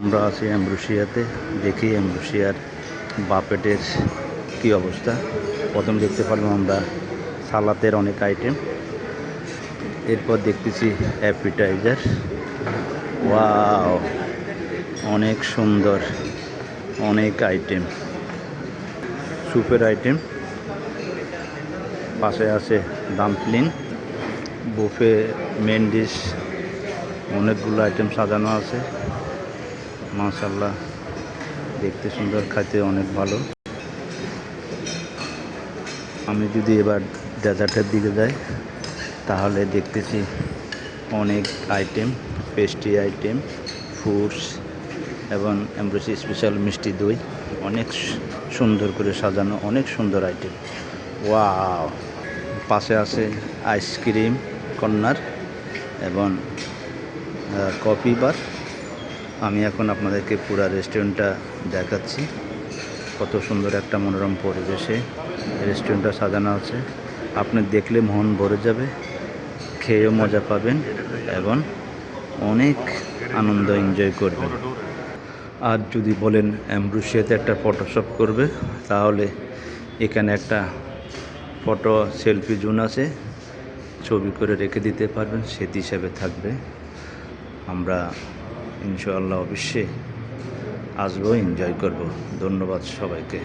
আমরা আছি অ্যাম্ব্রোসিয়াতে। দেখি অ্যাম্ব্রোসিয়ার বাফেটের কী অবস্থা। প্রথম দেখতে পারলাম আমরা সালাতের অনেক আইটেম, এরপর দেখতেছি অ্যাপিটাইজার। ওয়াও, অনেক সুন্দর, অনেক আইটেম, স্যুপের আইটেম। পাশে আছে ডাম্পলিং, বুফে, মেন ডিশ, অনেকগুলো আইটেম সাজানো আছে। মাশাআল্লাহ, দেখতে সুন্দর, খাইতে অনেক ভালো। আমি যদি এবার ডেজার্টের দিকে যাই তাহলে দেখতেছি অনেক আইটেম, পেস্ট্রি আইটেম, ফ্রুটস এবং অ্যাম্ব্রোসি স্পেশাল মিষ্টি দই, অনেক সুন্দর করে সাজানো, অনেক সুন্দর আইটেম। ওয়াও, পাশে আছে আইসক্রিম কর্নার এবং কফি বার। আমি এখন আপনাদেরকে পুরা রেস্টুরেন্টটা দেখাচ্ছি। কত সুন্দর একটা মনোরম পরিবেশে রেস্টুরেন্টটা সাজানো আছে। আপনি দেখলে মন ভরে যাবে, খেয়েও মজা পাবেন এবং অনেক আনন্দ এনজয় করবেন। আর যদি বলেন অ্যাম্ব্রোসিয়াতে একটা ফটোশপ করবে, তাহলে এখানে একটা ফটো সেলফি জোন আছে, ছবি করে রেখে দিতে পারবেন, স্মৃতি হিসাবে থাকবে। আমরা ইনশাআল্লাহ অবশ্যই আসবো, এনজয় করব। ধন্যবাদ সবাইকে।